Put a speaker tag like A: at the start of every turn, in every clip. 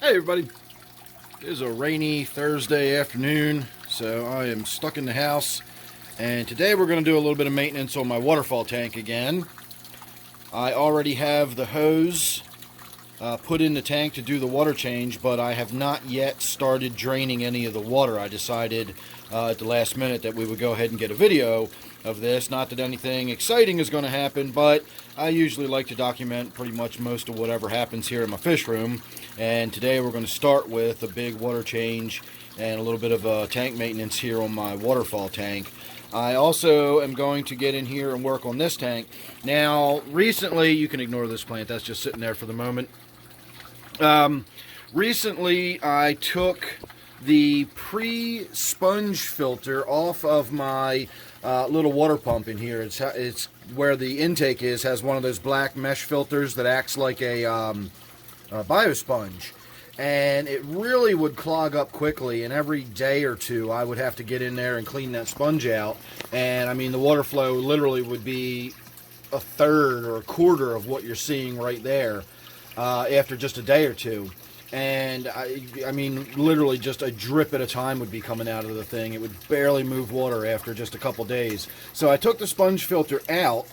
A: Hey everybody, it is a rainy Thursday afternoon, so I am stuck in the house, and today we're going to do a little bit of maintenance on my waterfall tank again. I already have the hose put in the tank to do the water change, but I have not yet started draining any of the water. I decided at the last minute that we would go ahead and get a video of this. Not that anything exciting is going to happen, but I usually like to document pretty much most of whatever happens here in my fish room. And today we're going to start with a big water change and a little bit of tank maintenance here on my waterfall tank. I also am going to get in here and work on this tank. Now, recently, you can ignore this plant, that's just sitting there for the moment. Recently, I took the pre-sponge filter off of my little water pump in here. It's where the intake is, has one of those black mesh filters that acts like a biosponge. And it really would clog up quickly, and every day or two I would have to get in there and clean that sponge out. And I mean, the water flow literally would be a third or a quarter of what you're seeing right there after just a day or two. And I mean, literally just a drip at a time would be coming out of the thing. It would barely move water after just a couple days. So I took the sponge filter out,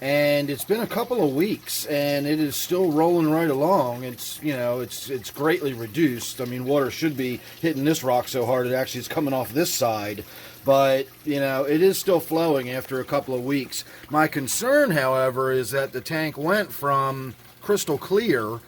A: and it's been a couple of weeks, and it is still rolling right along. It's, you know, it's greatly reduced. I mean, water should be hitting this rock so hard it actually is coming off this side. But, you know, it is still flowing after a couple of weeks. My concern, however, is that the tank went from crystal clear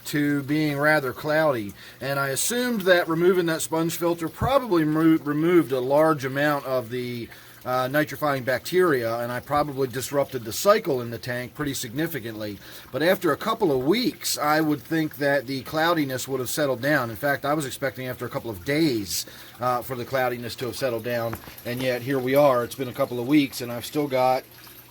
A: to being rather cloudy, and I assumed that removing that sponge filter probably removed a large amount of the nitrifying bacteria, and I probably disrupted the cycle in the tank pretty significantly. But after a couple of weeks, I would think that the cloudiness would have settled down. In fact, I was expecting after a couple of days for the cloudiness to have settled down, and yet here we are. It's been a couple of weeks, and I've still got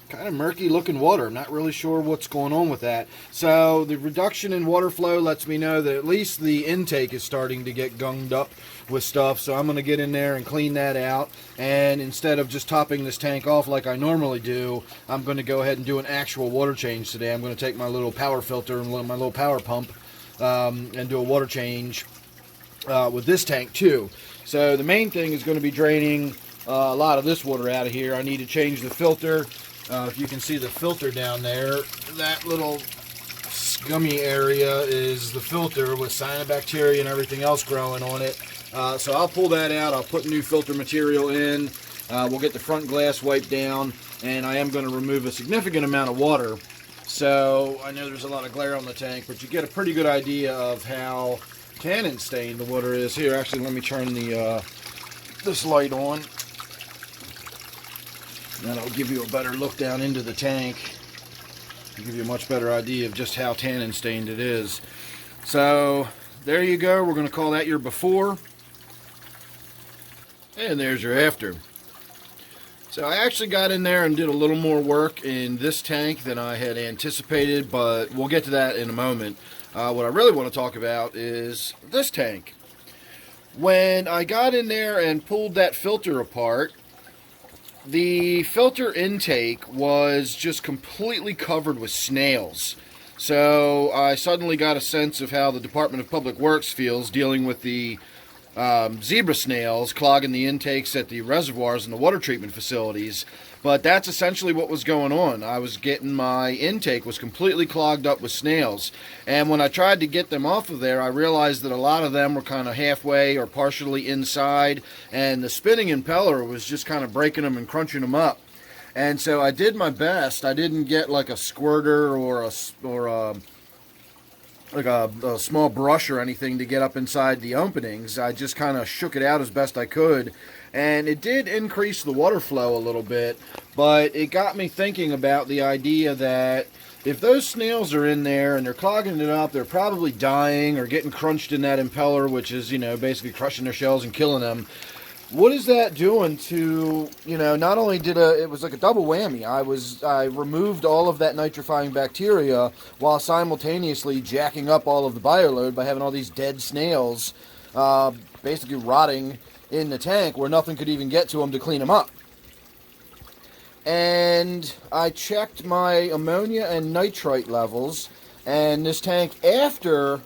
A: kind of murky looking water. I'm not really sure what's going on with that. So the reduction in water flow lets me know that at least the intake is starting to get gunged up with stuff. So I'm going to get in there and clean that out. And instead of just topping this tank off like I normally do, I'm going to go ahead and do an actual water change today. I'm going to take my little power filter and my little power pump and do a water change with this tank too. So the main thing is going to be draining a lot of this water out of here. I need to change the filter. If you can see the filter down there, that little scummy area is the filter with cyanobacteria and everything else growing on it. So I'll pull that out. I'll put new filter material in. We'll get the front glass wiped down, and I am going to remove a significant amount of water. So I know there's a lot of glare on the tank, but you get a pretty good idea of how tannin stained the water is. Here, actually, let me turn this light on. That'll give you a better look down into the tank. It'll give you a much better idea of just how tannin stained it is. So there you go. We're going to call that your before. And there's your after. So I actually got in there and did a little more work in this tank than I had anticipated, but we'll get to that in a moment. What I really want to talk about is this tank. When I got in there and pulled that filter apart, the filter intake was just completely covered with snails. So I suddenly got a sense of how the Department of Public Works feels dealing with the zebra snails clogging the intakes at the reservoirs and the water treatment facilities. But that's essentially what was going on. I was getting my intake was completely clogged up with snails. And when I tried to get them off of there, I realized that a lot of them were kind of halfway or partially inside, and the spinning impeller was just kind of breaking them and crunching them up. And so I did my best. I didn't get like a squirter or a small brush or anything to get up inside the openings. I just kind of shook it out as best I could, and it did increase the water flow a little bit, but it got me thinking about the idea that if those snails are in there and they're clogging it up, they're probably dying or getting crunched in that impeller, which is, you know, basically crushing their shells and killing them. What is that doing to, you know, not only it was like a double whammy. I removed all of that nitrifying bacteria while simultaneously jacking up all of the bioload by having all these dead snails basically rotting in the tank where nothing could even get to them to clean them up. And I checked my ammonia and nitrite levels, and this tank, after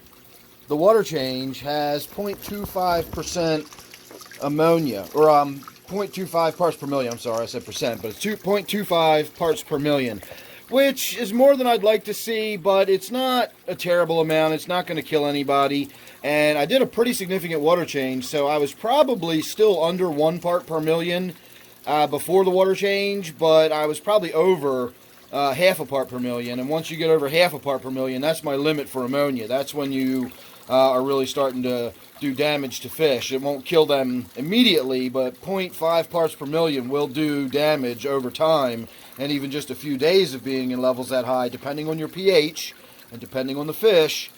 A: the water change has 0.25% ammonia, or 0.25 parts per million. I'm sorry, I said percent, but it's 2.25 parts per million, which is more than I'd like to see, but it's not a terrible amount. It's not going to kill anybody. And I did a pretty significant water change, so I was probably still under 1 part per million before the water change, but I was probably over half a part per million. And once you get over half a part per million, that's my limit for ammonia. That's when you are really starting to do damage to fish. It won't kill them immediately, but 0.5 parts per million will do damage over time, and even just a few days of being in levels that high, depending on your pH and depending on the fish,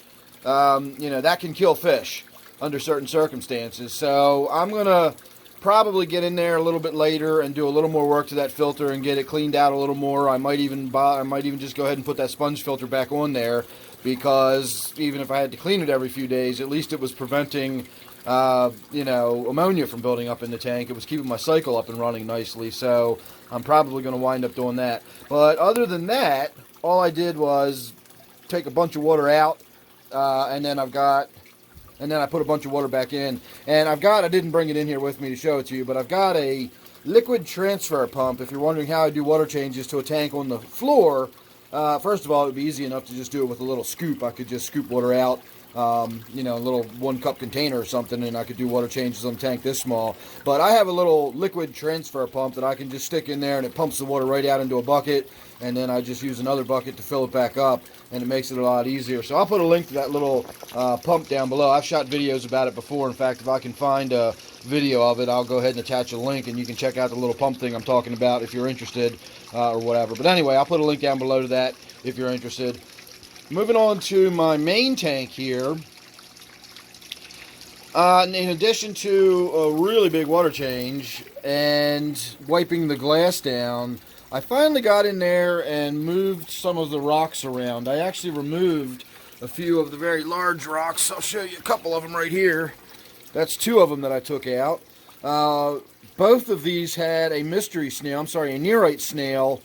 A: that can kill fish under certain circumstances. So I'm going to probably get in there a little bit later and do a little more work to that filter and get it cleaned out a little more. I might even just go ahead and put that sponge filter back on there, because even if I had to clean it every few days, at least it was preventing ammonia from building up in the tank. It was keeping my cycle up and running nicely, so I'm probably going to wind up doing that. But other than that, all I did was take a bunch of water out, and then I put a bunch of water back in. And I didn't bring it in here with me to show it to you, but I've got a liquid transfer pump. If you're wondering how I do water changes to a tank on the floor, first of all, it would be easy enough to just do it with a little scoop. I could just scoop water out, a little 1-cup container or something, and I could do water changes on a tank this small. But I have a little liquid transfer pump that I can just stick in there, and it pumps the water right out into a bucket, and then I just use another bucket to fill it back up, and it makes it a lot easier. So I'll put a link to that little pump down below. I've shot videos about it before. In fact, if I can find a video of it, I'll go ahead and attach a link, and you can check out the little pump thing I'm talking about if you're interested, or whatever. But anyway, I'll put a link down below to that if you're interested. Moving on to my main tank here. In addition to a really big water change and wiping the glass down, I finally got in there and moved some of the rocks around. I actually removed a few of the very large rocks. I'll show you a couple of them right here. That's 2 of them that I took out. Both of these had a mystery snail, a nerite snail,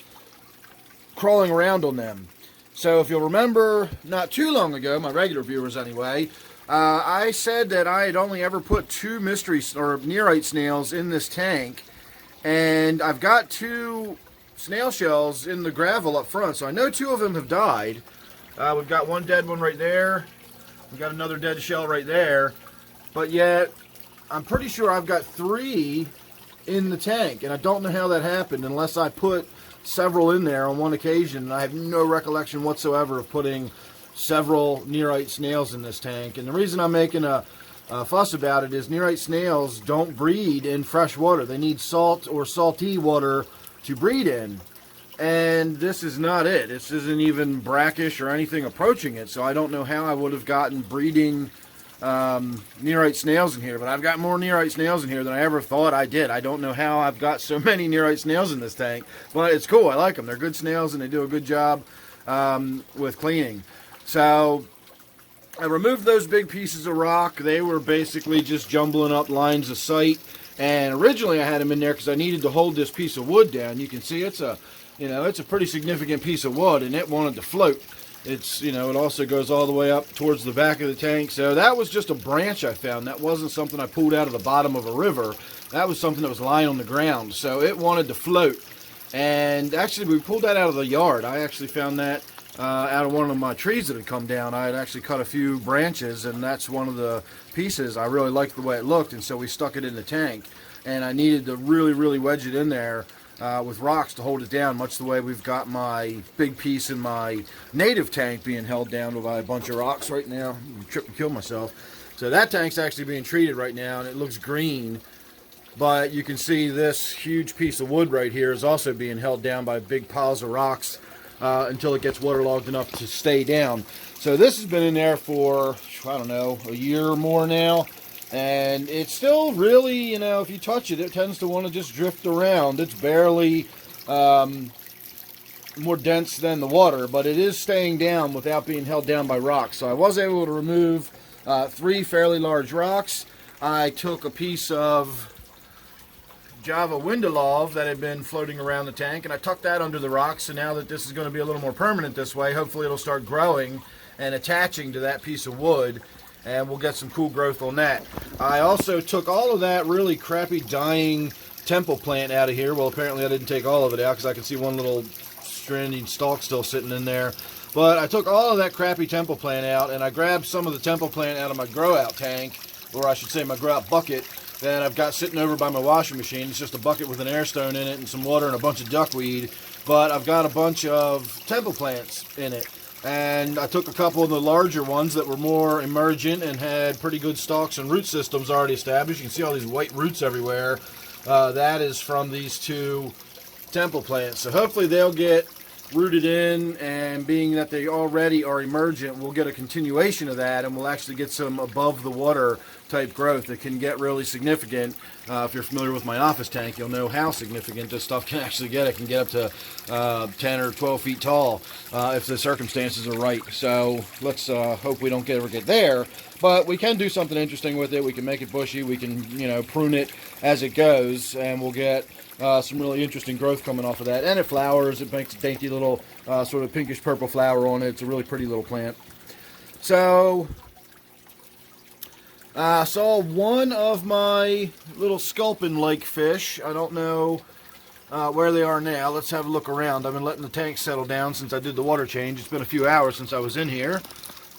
A: crawling around on them. So if you'll remember, not too long ago, my regular viewers anyway, I said that I had only ever put 2 nerite snails in this tank, and I've got 2 snail shells in the gravel up front, so I know 2 of them have died. We've got one dead one right there. We've got another dead shell right there, but yet I'm pretty sure I've got 3 in the tank, and I don't know how that happened unless I put several in there on one occasion, and I have no recollection whatsoever of putting several nerite snails in this tank. And the reason I'm making a fuss about it is nerite snails don't breed in fresh water. They need salt or salty water to breed in, and this is not it. This isn't even brackish or anything approaching it, so I don't know how I would have gotten breeding nerite snails in here. But I've got more nerite snails in here than I ever thought I did. I don't know how I've got so many nerite snails in this tank, but it's cool. I like them. They're good snails, and they do a good job with cleaning. So I removed those big pieces of rock. They were basically just jumbling up lines of sight, and originally I had them in there because I needed to hold this piece of wood down. You can see it's a pretty significant piece of wood, and it wanted to float. It also goes all the way up towards the back of the tank. So that was just a branch I found. That wasn't something I pulled out of the bottom of a river. That was something that was lying on the ground. So it wanted to float. And actually, we pulled that out of the yard. I actually found that out of one of my trees that had come down. I had actually cut a few branches, and that's one of the pieces. I really liked the way it looked, and so we stuck it in the tank. And I needed to really, really wedge it in there with rocks to hold it down, much the way we've got my big piece in my native tank being held down by a bunch of rocks right now. I'm tripping and kill myself. So that tank's actually being treated right now, and it looks green. But you can see this huge piece of wood right here is also being held down by big piles of rocks until it gets waterlogged enough to stay down. So this has been in there for, I don't know, a year or more now. And it's still really, if you touch it, it tends to want to just drift around. It's barely more dense than the water, but it is staying down without being held down by rocks. So I was able to remove 3 fairly large rocks. I took a piece of Java Windalov that had been floating around the tank, and I tucked that under the rocks. So now that this is going to be a little more permanent this way, hopefully it'll start growing and attaching to that piece of wood. and we'll get some cool growth on that. I also took all of that really crappy dying temple plant out of here. Well, apparently I didn't take all of it out because I can see one little stranding stalk still sitting in there. But I took all of that crappy temple plant out, and I grabbed some of the temple plant out of my grow out tank, or I should say my grow out bucket, that I've got sitting over by my washing machine. It's just a bucket with an air stone in it and some water and a bunch of duckweed. But I've got a bunch of temple plants in it. And I took a couple of the larger ones that were more emergent and had pretty good stalks and root systems already established. You can see all these white roots everywhere. That is from these two temple plants. So hopefully they'll get rooted in, and being that they already are emergent, we'll get a continuation of that, and we'll actually get some above the water type growth that can get really significant. If you're familiar with my office tank, you'll know how significant this stuff can actually get. It can get up to 10 or 12 feet tall if the circumstances are right. So let's hope we don't ever get there, but we can do something interesting with it. We can make it bushy, we can, you know, prune it as it goes, and we'll get some really interesting growth coming off of that. And it flowers. It makes a dainty little sort of pinkish purple flower on it. It's a really pretty little plant. So I saw one of my little sculpin lake fish. I don't know where they are now. Let's have a look around. I've been letting the tank settle down since I did the water change. It's been a few hours since I was in here.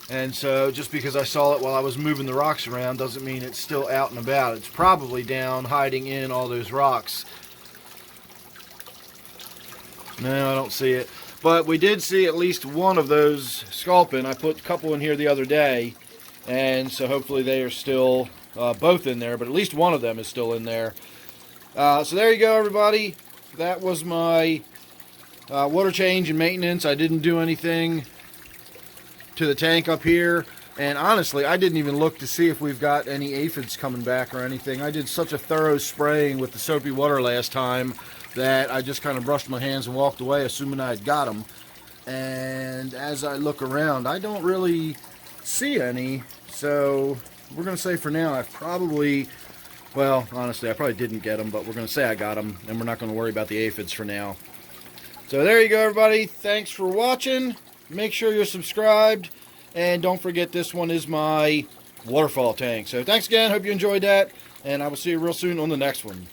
A: And so just because I saw it while I was moving the rocks around doesn't mean it's still out and about. It's probably down hiding in all those rocks. No, I don't see it. But we did see at least one of those sculpin. I put a couple in here the other day, and so hopefully they are still both in there, but at least one of them is still in there. So there you go, everybody. That was my water change and maintenance. I didn't do anything to the tank up here, and honestly, I didn't even look to see if we've got any aphids coming back or anything. I did such a thorough spraying with the soapy water last time that I just kind of brushed my hands and walked away, assuming I had got them. And as I look around, I don't really see any. So we're going to say for now, I've probably, well, honestly, I probably didn't get them, but we're going to say I got them, and we're not going to worry about the aphids for now. So there you go, everybody. Thanks for watching. Make sure you're subscribed. And don't forget, this one is my waterfall tank. So thanks again. Hope you enjoyed that. And I will see you real soon on the next one.